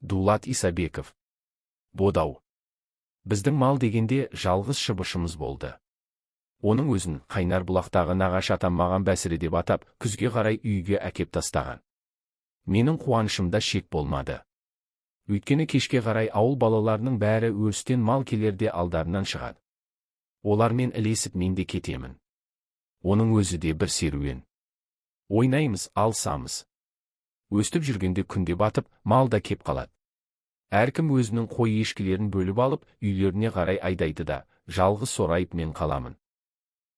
Дулат Исабеков. Бодау. Біздің мал дегенде жалғыз шыбышымыз болды. Оның өзін Қайнар бұлақтағы нағашы атам маған Бәсіре деп атап, күзге қарай үйге әкеп тастаған. Менің қуанышымда шек болмады. Өйткені кешке қарай ауыл балаларының бәрі өрістен мал келерде алдарынан шығады. Олармен ілесіп мен де кетемін. Оның өзі де бір серуен. Ойнаймыз, алсамыз. Өстіп жүргенде күнде батып, мал да кеп қалады. Әркім өзінің қой ешкілерін бөліп алып, үйлеріне қарай айдайды да, жалғыз сорайып мен қаламын.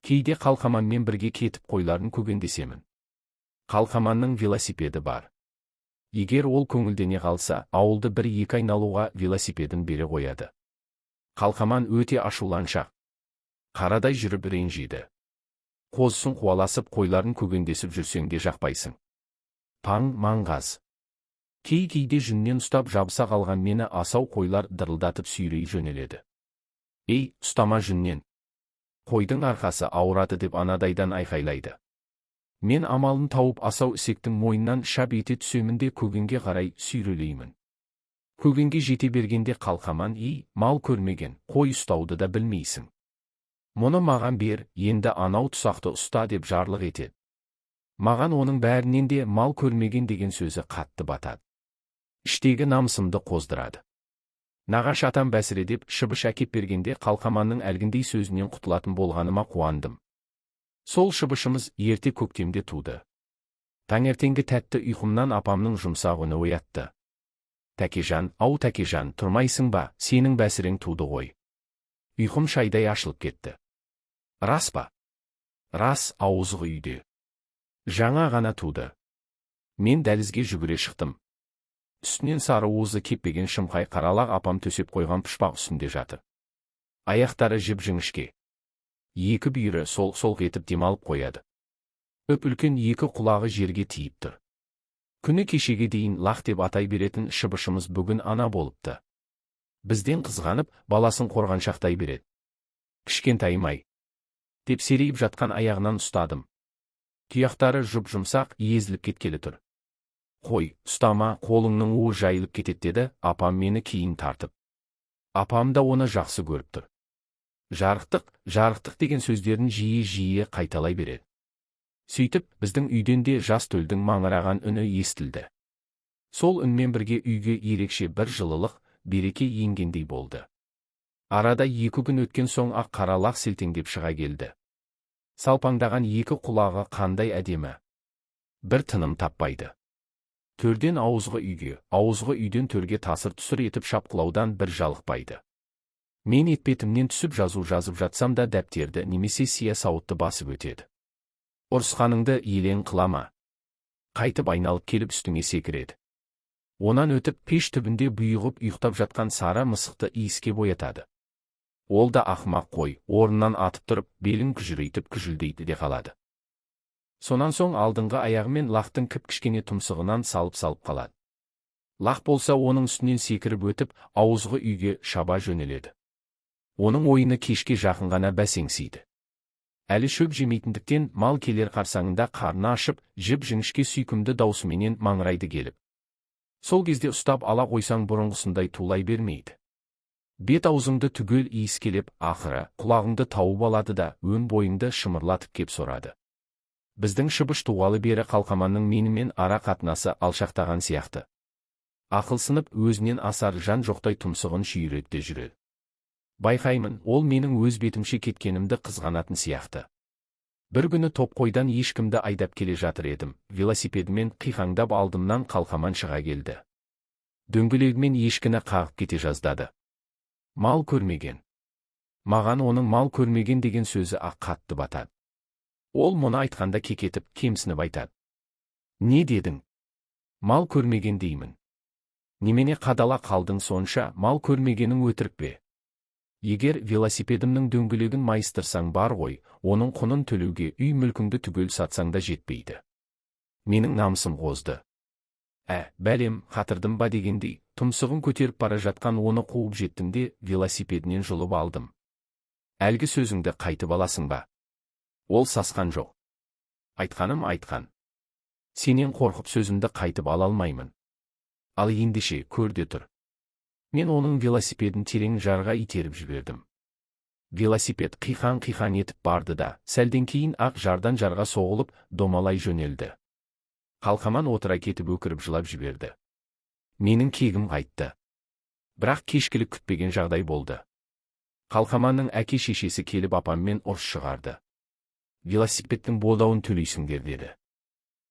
Кейде Қалқаманмен бірге кетіп қойларын көгендесемін. Қалқаманның велосипеді бар. Егер ол көңілдене қалса, ауылды бір-екі айналуға велосипедін бере қояды. Қалқаман өте ашуланшақ. Қарадай жүріп ренжиді. Қозысын қуаласып қойларын көгендесіп жүрсең де жақпайсың. Паң маңғаз. Кей-кейде жүннен ұстап жабыса қалған мені асау қойлар дырылдатып сүйрей жөнеледі. Ей, ұстама жүннен. Қойдың арқасы ауырады деп анадайдан айқайлайды. Мен амалын тауып асау ісектің мойнынан шап ете түсемін де көгенге қарай сүйрелеймін. Көгенге жете бергенде Қалқаман, мал көрмеген, қой ұстауды да білмейсің. Мұны маған бер, енді анау тұсақты ұста деп жарлық етеді. Маған оның бәрінен де мал көрмеген деген сөзі қатты батады. Іштегі намысымды қоздырады. Нағашы атам Бәсіре деп шыбыш әкеп бергенде Қалқаманның әлгіндей сөзінен құтылатын болғаныма қуандым. Сол шыбышымыз ерте көктемде туды. Таңертеңгі тәтті ұйқымнан апамның жұмсақ үні оятты. Тәкежан, ау Тәкежан, тұрмайсың ба, сенің Бәсірең туды ғой. Ұйқым шайдай ашылып кетті. Рас па? Рас, ауызғы үйде. Жаңа ғана туды. Мен дәлізге жүгіре шықтым. Үстінен сары уызы кеппеген шымқай қаралақ апам төсеп қойған пұшпақ үстінде жатыр. Аяқтары жіп-жіңішке. Екі бүйірі солқ-солқ етіп демалып қояды. Үп-үлкен екі құлағы жерге тиіп тұр. Күні кешеге дейін лақ деп атай беретін шыбышымыз бүгін ана болыпты. Бізден қызғанып, баласын қорғаншақтай береді. Кішкентайым-ай деп серейіп жатқан аяғынан ұстадым. Тұяқтары жұп-жұмсақ, езіліп кеткелі тұр. Қой, ұстама, қолыңның уы жайылып кетеді деді, апам мені кейін тартып. Апам да оны жақсы көріп тұр. Жарықтық, жарықтық деген сөздерін жиі-жиі қайталай береді. Сөйтіп, біздің үйден де жас төлдің маңыраған үні естілді. Сол үнмен бірге үйге ерекше бір жылылық, береке енгендей болды. Арада 2 күн өткен соң ақ қаралақ селтеңдеп шыға келді. Салпаңдаған екі құлағы қандай әдемі. Бір тыным таппайды. Төрден ауызғы үйге, ауызғы үйден төрге тасыр-түсір етіп шапқылаудан бір жалықпайды. Мен етпетімнен түсіп жазу жазып жатсам да дәптерді немесе сия сауытты басып өтеді. Ұрысқаныңды елең қылама. Қайтып айналып келіп үстіңе секіреді. Онан өтіп пеш түбінде бұйығып ұйықтап жатқан сары мысықты иіске боятады. Ол да ақымақ қой, орнынан атып тұрып, белін күжірейтіп күжілдейді де қалады. Сонан соң алдыңғы аяғымен лақтың кіп-кішкене тұмсығынан салып-салып қалады. Лақ болса оның үстінен секіріп өтіп, ауызғы үйге шаба жөнеледі. Оның ойыны кешке жақын ғана бәсеңсейді. Әлі шөп жемейтіндіктен мал келер қарсаңында қарны ашып, жіп-жіңішке сүйкімді даусыменен маңырайды келіп. Сол кезде ұстап ала қойсаң бұрынғысындай тулай бермейді. Бет-аузыңды түгел иіскелеп, ақыры құлағыңды тауып алады да өн бойыңды шымырлатып кеп сорады. Біздің шыбыш туғалы бері Қалқаманның менімен ара қатынасы алшақтаған сияқты. Ақылсынып өзінен асар жан жоқтай тұмсығын шүйіреді жүреді. Байқаймын, ол менің өз бетімше кеткенімді қызғанатын сияқты. Бір күні Топқойдан ешкімді айдап келе жатыр едім, велосипедімен қиқаңдап алдымнан Қалқаман шыға келді. Дөңгелегімен ешкіні қағып кете жаздады. Мал көрмеген. Маған оның мал көрмеген деген сөзі ақ қатты батады. Ол мұны айтқанда кекетіп, кемсініп айтады. Не дедің? Мал көрмеген деймін. Немене қадала қалдың сонша, мал көрмегенің өтірік пе? Егер велосипедімнің дөңгелегін майыстырсаң бар ғой, оның құнын төлеуге үй мүлкіңді түгел сатсаң да жетпейді. Менің намысым қозды. Бәлем, қатырдым ба дегендей, тұмсығын көтеріп бара жатқан оны қуып жеттім де велосипедінен жұлып алдым. Әлгі сөзіңді қайтып аласың ба? Ол сасқан жоқ. Айтқаным айтқан. Сенен қорқып сөзімді қайтып ала алмаймын. Ал ендеше көрде тұр. Мен оның велосипедін терең жарға итеріп жібердім. Велосипед қиқан-қиқан етіп барды да, сәлден кейін ақ жардан жарға соғылып, домалай жөнелді. Қалқаман отыра кетіп өкіріп жылап жіберді. Менің кегім қайтты. Бірақ кешкілік күтпеген жағдай болды. Қалқаманның әке-шешесі келіп апаммен ұрыс шығарды. Велосипедтің бодауын төлейсіңдер деді.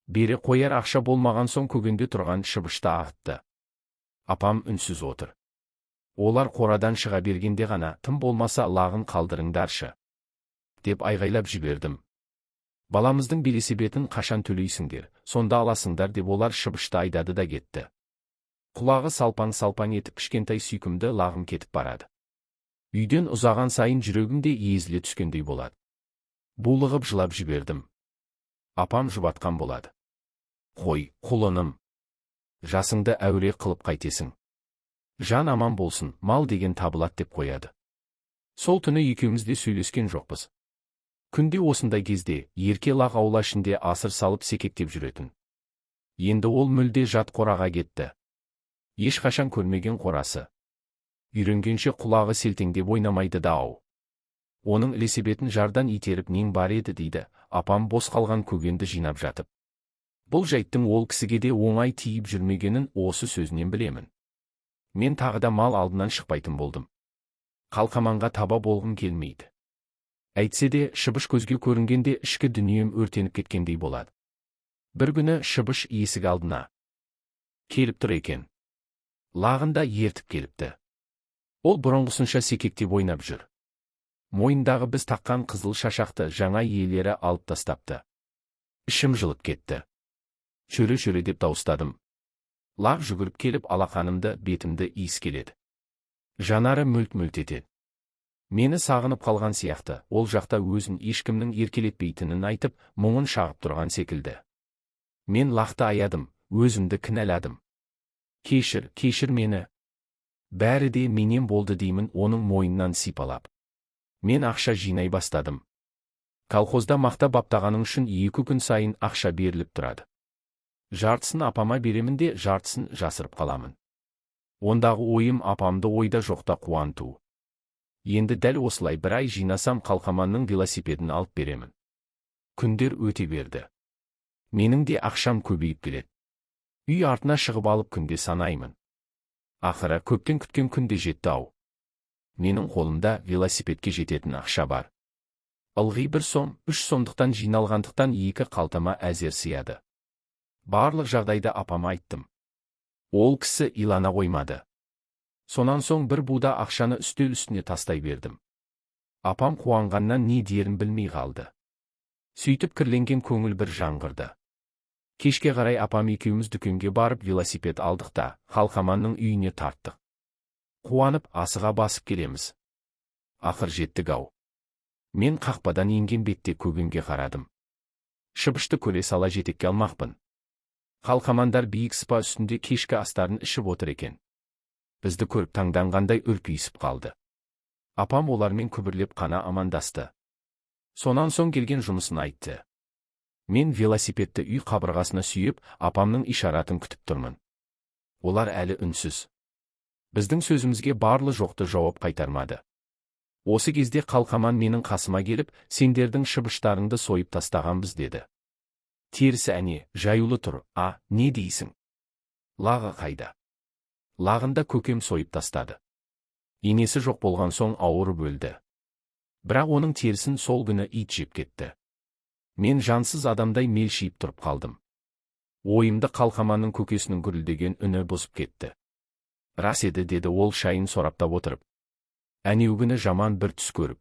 Бере қояр ақша болмаған соң көгенде тұрған шыбышты ағытты. Апам үнсіз отыр. Олар қорадан шыға бергенде ғана, тым болмаса лағын қалдырыңдаршы, деп айғайлап жібердім. Баламыздың велосипедін қашан төлейсіңдер, сонда аласыңдар деп олар шыбышты айдады да кетті. Құлағы салпаң-салпаң етіп кішкентай сүйкімді лағым кетіп барады. Үйден ұзаған сайын жүрегімде езіле түскендей болады. Булығып жылап жібердім. Апам жұбатқан болады. Қой, құлыным. Жасыңды әуре қылып қайтесің. Жан аман болсын, мал деген табылат деп қояды. Сол түні екеуміз де сөйлескен жоқпыз. Күнде осындай кезде, ерке лақ аула ішінде асыр салып секектеп жүретін. Енді ол мүлде жат қораға кетті. Ешқашан көрмеген қорасы. Үйренгенше құлағы селтеңдеп ойнамайды да-ау. Оның велосипедін жардан итеріп нең бар еді дейді, апам бос қалған көгенді жинап жатып. Бұл жайттың ол кісіге де оңай тиіп жүрмегенін осы сөзінен білемін. Мен тағы да мал алдынан шықпайтын болдым. Қалқаманға таба болғым келмейді. Әйтсе де, шыбыш көзге көрінгенде ішкі дүнием өртеніп кеткендей болады. Бір күні шыбыш есік алдына келіп тұр екен. Лағында ертіп келіпті. Ол бұрынғысынша секектеп ойнап жүр. Мойындағы біз таққан қызыл шашақты жаңа иелері алып тастапты. Ішім жылып кетті. Шөре-шөре деп дауыстадым. Лақ жүгіріп келіп алақанымды, бетімді иіскеледі. Жанары мүлт-мүлт етеді. Мені сағынып қалған сияқты, ол жақта өзін ешкімнің еркелетпейтінін айтып, мұңын шағып тұрған секілді. Мен лақты аядым, өзімді кінәладым. Кешір мені. Бәрі де менен болды деймін оның мойнынан сипалап. Мен ақша жинай бастадым. Колхозда мақта баптағаның үшін 2 күн сайын ақша беріліп тұрады. Жартысын апама беремін де, жартысын жасырып қаламын. Ондағы ойым апамды ойда жоқта қуанту. Енді дәл осылай бір ай жинасам Қалқаманның велосипедін алып беремін. Күндер өте берді. Менің де ақшам көбейіп келеді. Үй артына шығып алып күнде санаймын. Ақыры көптен күткен күнде жетті-ау. Менің қолымда велосипедке жететін ақша бар. Ылғи 1 сом, 3 сомдықтан жиналғандықтан 2 қалтама әзер сияды. Барлық жағдайды апама айттым. Ол кісі илана қоймады. Сонан соң бір буда ақшаны үстел үстіне тастай бердім. Апам қуанғаннан не дерін білмей қалды. Сөйтіп кірленген көңіл бір жаңғырды. Кешке қарай апам екеуміз дүкенге барып велосипед алдық та, Қалқаманның үйіне тарттық. Қуанып асыға басып келеміз. Ақыр жеттік-ау. Мен қақпадан енген бетте көгенге қарадым. Шыбышты көре сала жетекке алмақпын. Қалқамандар биік сыпа үстінде кешкі астарын ішіп отыр екен. Бізді көріп таңданғандай үрпиісіп қалды. Апам олармен күбірлеп қана амандасты. Сонан соң келген жұмысын айтты. Мен велосипедті үй қабырғасына сүйеп, апамның ишаратын күтіп тұрмын. Олар әлі үнсіз. Біздің сөзімізге барлы жоқты жауап қайтармады. Осы кезде Қалқаман менің қасыма келіп, сендердің шыбыштарыңды сойып тастағанбыз деді. Терісі әне, жаюлы тұр, не дейсің? Лағы қайда? Лағында көкем сойып тастады. Енесі жоқ болған соң ауырып өлді. Бірақ оның терісін сол күні ит жеп кетті. Мен жансыз адамдай мелшиіп тұрып қалдым. Ойымды Қалқаманның көкесінің гүрілдеген үні бұзып кетті. Рас еді деді ол шайын сораптап отырып. Әнеугіні жаман бір түс көріп.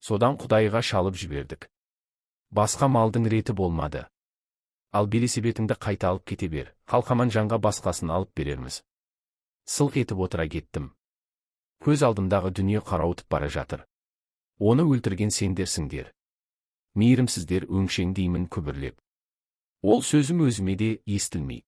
Содан Құдайға шалып жібердік. Басқа малдың реті болмады. Ал велосипедіңді қайта алып кете бер, Қалқаман жанға басқасын алып берерміз. Сылқ етіп отыра кеттім. Көз алдымдағы дүние қарауытып бара жатыр. Оны өлтірген сендерсіңдер. Мейірімсіздер өңшең деймін күбірлеп. Ол сөзім өзіме де естілмей.